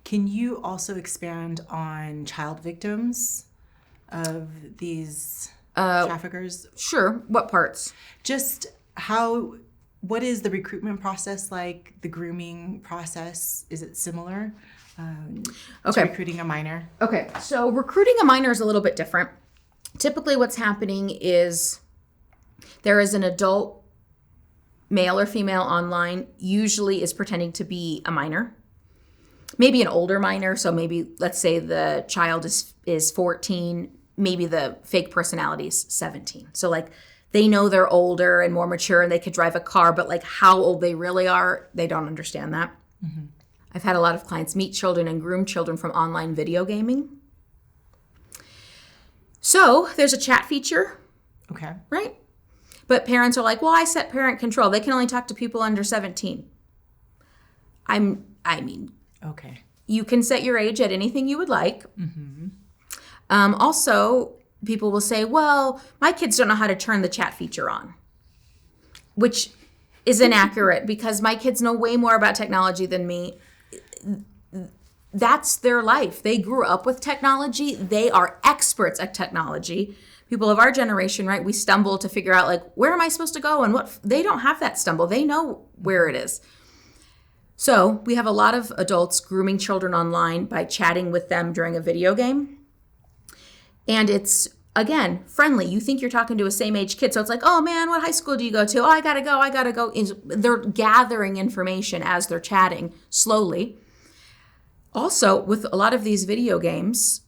Can you also expand on child victims of these traffickers? Sure. What parts? Just what is the recruitment process like? The grooming process, is it similar to recruiting a minor? Okay, so recruiting a minor is a little bit different. Typically what's happening is there is an adult, male or female online, usually is pretending to be a minor. Maybe an older minor, so maybe let's say the child is 14, maybe the fake personality is 17. So like they know they're older and more mature and they could drive a car, but like how old they really are, they don't understand that. Mm-hmm. I've had a lot of clients meet children and groom children from online video gaming. So there's a chat feature. Okay. Right? But parents are like, well, I set parent control. They can only talk to people under 17. Okay. You can set your age at anything you would like. Mm-hmm. Also, people will say, well, my kids don't know how to turn the chat feature on, which is inaccurate because my kids know way more about technology than me. That's their life. They grew up with technology. They are experts at technology. People of our generation, right, we stumble to figure out, like, where am I supposed to go and what? They don't have that stumble. They know where it is. So we have a lot of adults grooming children online by chatting with them during a video game. And it's, again, friendly. You think you're talking to a same-age kid. So it's like, oh, man, what high school do you go to? Oh, I got to go. They're gathering information as they're chatting slowly. Also, with a lot of these video games,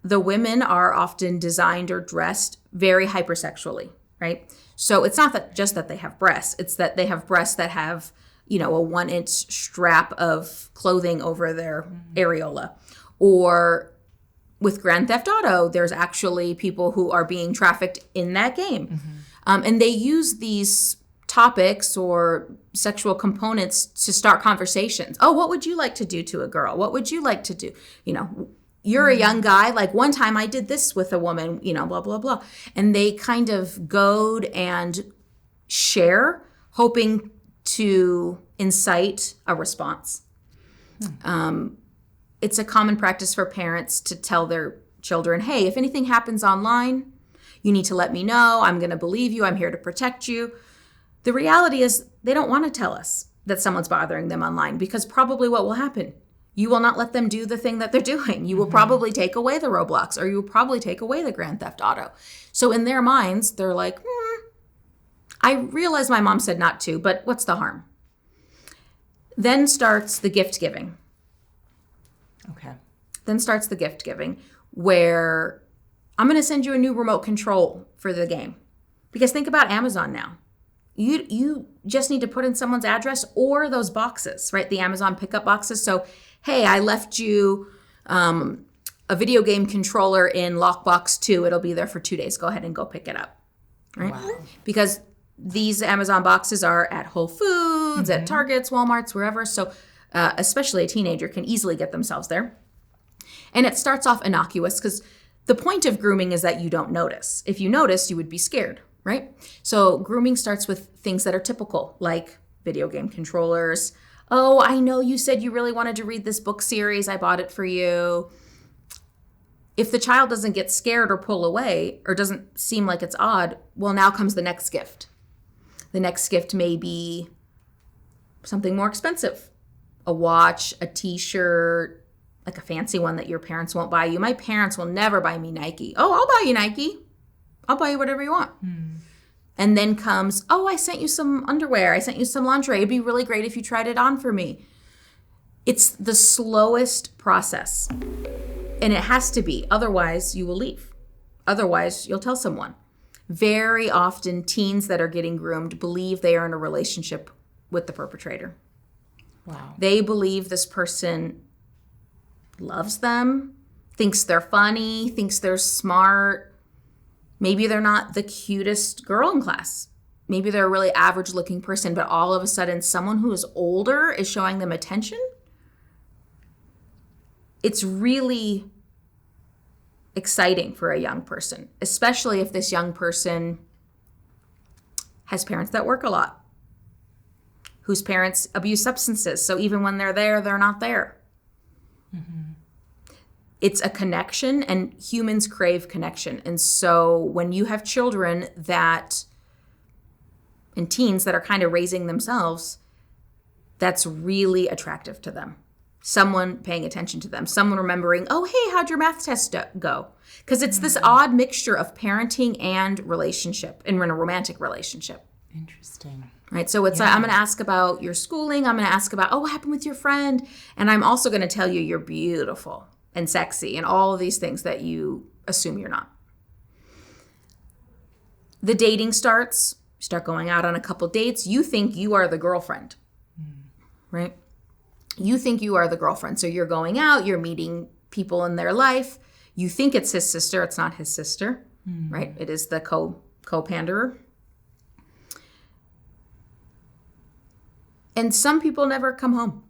the women are often designed or dressed very hypersexually, right? So it's not just that they have breasts. It's that they have breasts that have, a 1-inch strap of clothing over their areola. Or with Grand Theft Auto, there's actually people who are being trafficked in that game. Mm-hmm. And they use these topics or sexual components to start conversations. Oh, what would you like to do to a girl? What would you like to do? You're a young guy. Like one time I did this with a woman, blah, blah, blah. And they kind of goad and share, hoping to incite a response. It's a common practice for parents to tell their children, hey, if anything happens online, you need to let me know. I'm going to believe you. I'm here to protect you. The reality is they don't want to tell us that someone's bothering them online because probably what will happen? You will not let them do the thing that they're doing. You will probably take away the Roblox or you will probably take away the Grand Theft Auto. So in their minds, they're like, I realize my mom said not to, but what's the harm? Then starts the gift giving. Okay. Then starts the gift giving where I'm going to send you a new remote control for the game. Because think about Amazon now. You just need to put in someone's address or those boxes, right? The Amazon pickup boxes. So, hey, I left you a video game controller in lockbox 2. It'll be there for 2 days. Go ahead and go pick it up, right? Wow. Because these Amazon boxes are at Whole Foods, at Targets, Walmarts, wherever. So especially a teenager can easily get themselves there. And it starts off innocuous because the point of grooming is that you don't notice. If you notice, you would be scared, right? So grooming starts with things that are typical, like video game controllers. Oh, I know you said you really wanted to read this book series. I bought it for you. If the child doesn't get scared or pull away or doesn't seem like it's odd, well, now comes the next gift. The next gift may be something more expensive. A watch, a t-shirt, like a fancy one that your parents won't buy you. My parents will never buy me Nike. Oh, I'll buy you Nike. I'll buy you whatever you want. And then comes, oh, I sent you some underwear. I sent you some lingerie. It'd be really great if you tried it on for me. It's the slowest process. And it has to be. Otherwise, you will leave. Otherwise, you'll tell someone. Very often, teens that are getting groomed believe they are in a relationship with the perpetrator. Wow. They believe this person loves them, thinks they're funny, thinks they're smart. Maybe they're not the cutest girl in class. Maybe they're a really average looking person, but all of a sudden someone who is older is showing them attention. It's really exciting for a young person, especially if this young person has parents that work a lot, whose parents abuse substances. So even when they're there, they're not there. It's a connection, and humans crave connection. And so when you have children and teens that are kind of raising themselves, that's really attractive to them. Someone paying attention to them, someone remembering, oh, hey, how'd your math test go? Because it's this odd mixture of parenting and relationship, and we're in a romantic relationship. Interesting. Right. So it's like, I'm going to ask about your schooling. I'm going to ask about, oh, what happened with your friend? And I'm also going to tell you you're beautiful and sexy and all of these things that you assume you're not. The dating starts. You start going out on a couple dates. You think you are the girlfriend, right? You think you are the girlfriend. So you're going out, you're meeting people in their life. You think it's his sister. It's not his sister, right? It is the co-panderer. And some people never come home.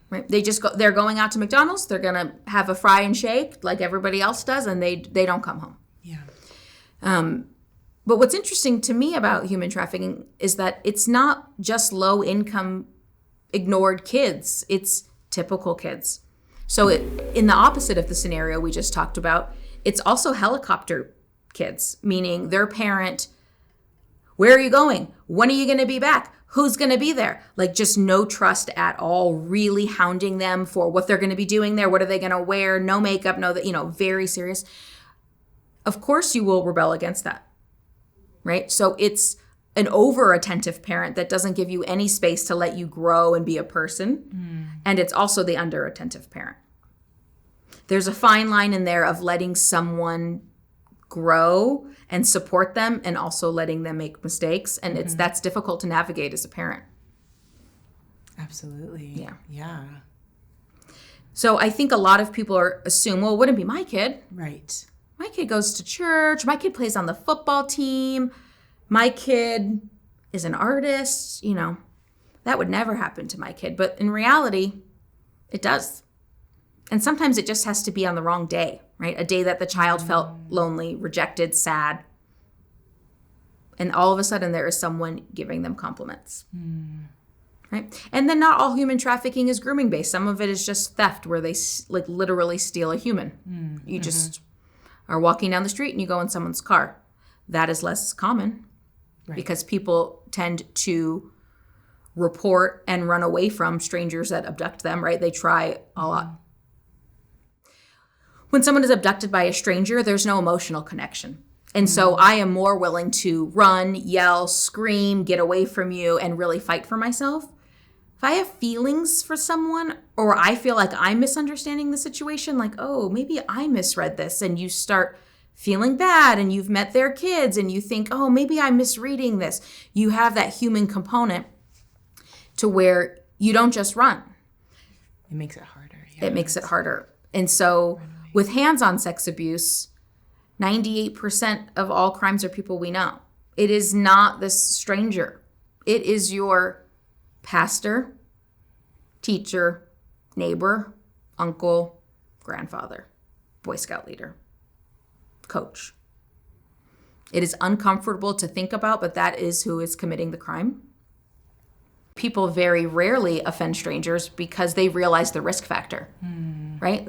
Right? They're going out to McDonald's, they're gonna have a fry and shake like everybody else does, and they don't come home. Yeah. But what's interesting to me about human trafficking is that it's not just low income ignored kids, it's typical kids. So in the opposite of the scenario we just talked about, it's also helicopter kids, meaning their parent, where are you going? When are you going to be back? Who's going to be there? Like, just no trust at all, really hounding them for what they're going to be doing there. What are they going to wear? No makeup, very serious. Of course you will rebel against that, right? So it's an over-attentive parent that doesn't give you any space to let you grow and be a person. And it's also the under-attentive parent. There's a fine line in there of letting someone grow and support them and also letting them make mistakes. And that's difficult to navigate as a parent. Absolutely. Yeah. So I think a lot of people assume, well, it wouldn't be my kid. Right. My kid goes to church. My kid plays on the football team. My kid is an artist. That would never happen to my kid. But in reality, it does. And sometimes it just has to be on the wrong day, right? A day that the child felt lonely, rejected, sad. And all of a sudden there is someone giving them compliments, right? And then not all human trafficking is grooming based. Some of it is just theft where they literally steal a human. You just are walking down the street and you go in someone's car. That is less common because people tend to report and run away from strangers that abduct them, right? They try a lot. When someone is abducted by a stranger, there's no emotional connection. And so I am more willing to run, yell, scream, get away from you, and really fight for myself. If I have feelings for someone, or I feel like I'm misunderstanding the situation, like, oh, maybe I misread this, and you start feeling bad, and you've met their kids, and you think, oh, maybe I'm misreading this. You have that human component to where you don't just run. It makes it harder. It makes it harder. And so with hands-on sex abuse, 98% of all crimes are people we know. It is not this stranger. It is your pastor, teacher, neighbor, uncle, grandfather, Boy Scout leader, coach. It is uncomfortable to think about, but that is who is committing the crime. People very rarely offend strangers because they realize the risk factor, right?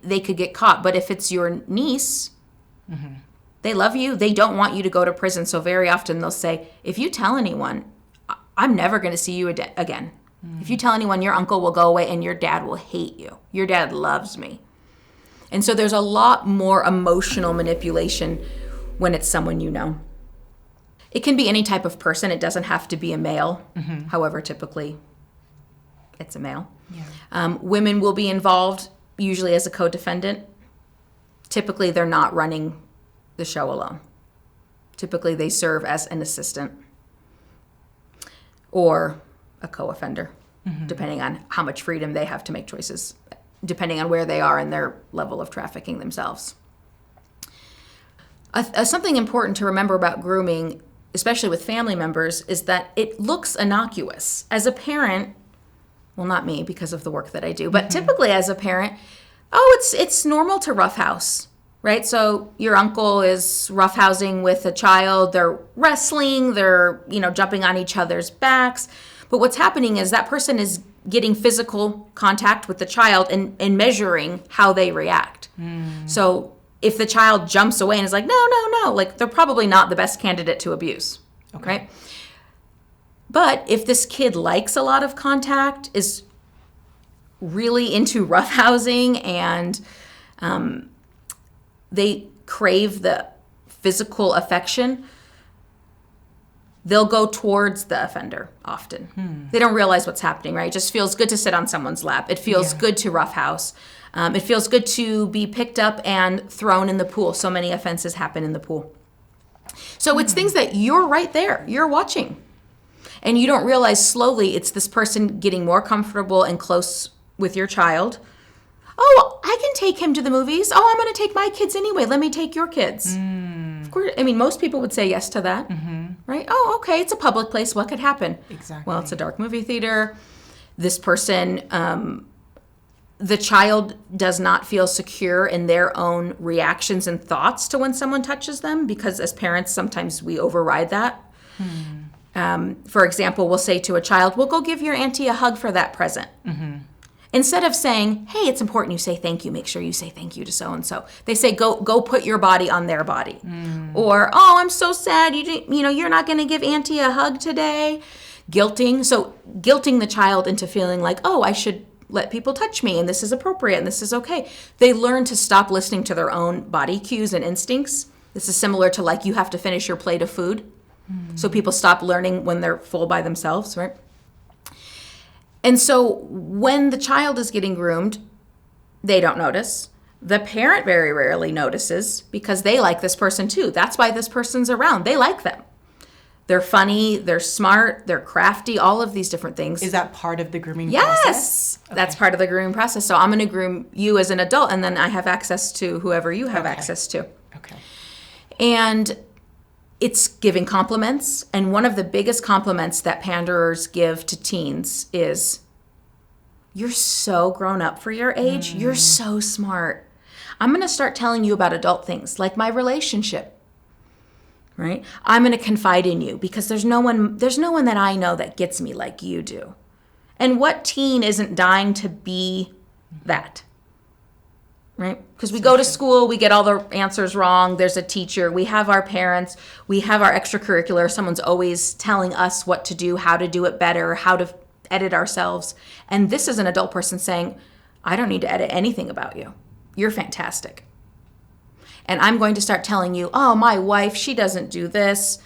They could get caught. But if it's your niece, they love you. They don't want you to go to prison. So very often they'll say, if you tell anyone, I'm never going to see you again. If you tell anyone, your uncle will go away and your dad will hate you. Your dad loves me. And so there's a lot more emotional manipulation when it's someone you know. It can be any type of person. It doesn't have to be a male. However, typically it's a male. Women will be involved, usually as a co-defendant. Typically, they're not running the show alone. Typically, they serve as an assistant or a co-offender, depending on how much freedom they have to make choices, depending on where they are in their level of trafficking themselves. Something important to remember about grooming, especially with family members, is that it looks innocuous. As a parent, well, not me because of the work that I do, but typically as a parent, it's normal to roughhouse, right? So your uncle is roughhousing with a child, they're wrestling, they're, jumping on each other's backs. But what's happening is that person is getting physical contact with the child and measuring how they react. So if the child jumps away and is like, no, like they're probably not the best candidate to abuse, right? But if this kid likes a lot of contact, is really into roughhousing, and they crave the physical affection, they'll go towards the offender often. They don't realize what's happening, right? It just feels good to sit on someone's lap. It feels good to roughhouse. It feels good to be picked up and thrown in the pool. So many offenses happen in the pool. So it's things that you're right there, you're watching. And you don't realize slowly it's this person getting more comfortable and close with your child. Oh, I can take him to the movies. Oh, I'm going to take my kids anyway. Let me take your kids. Of course, I mean, most people would say yes to that, right? Oh, okay, it's a public place. What could happen? Exactly. Well, it's a dark movie theater. This person, the child does not feel secure in their own reactions and thoughts to when someone touches them, because as parents, sometimes we override that. For example, we'll say to a child, well, go give your auntie a hug for that present. Instead of saying, hey, it's important you say thank you, make sure you say thank you to so-and-so. They say, go put your body on their body. Or, oh, I'm so sad, you're not going to give auntie a hug today. Guilting. So guilting the child into feeling like, oh, I should let people touch me, and this is appropriate, and this is okay. They learn to stop listening to their own body cues and instincts. This is similar to like you have to finish your plate of food. So people stop learning when they're full by themselves, right? And so when the child is getting groomed, they don't notice. The parent very rarely notices because they like this person too. That's why this person's around. They like them. They're funny, they're smart, they're crafty, all of these different things. Is that part of the grooming process? process? Yes, that's part of the grooming process. So I'm going to groom you as an adult, and then I have access to whoever you have access to. Okay. And it's giving compliments. And one of the biggest compliments that panderers give to teens is, you're so grown up for your age. You're so smart. I'm going to start telling you about adult things like my relationship, right? I'm going to confide in you because there's no one that I know that gets me like you do. And what teen isn't dying to be that? Right? Because we go to school, we get all the answers wrong. There's a teacher. We have our parents. We have our extracurricular. Someone's always telling us what to do, how to do it better, how to edit ourselves. And this is an adult person saying, I don't need to edit anything about you. You're fantastic. And I'm going to start telling you, oh, my wife, she doesn't do this.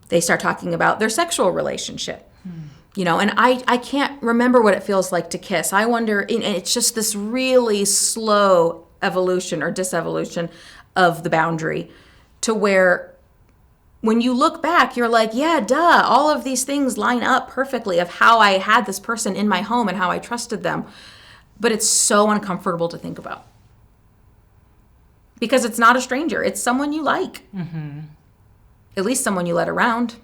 They start talking about their sexual relationship. And I can't remember what it feels like to kiss. I wonder, and it's just this really slow evolution or disevolution of the boundary to where when you look back, you're like, yeah, duh, all of these things line up perfectly of how I had this person in my home and how I trusted them. But it's so uncomfortable to think about. Because it's not a stranger. It's someone you like. At least someone you let around.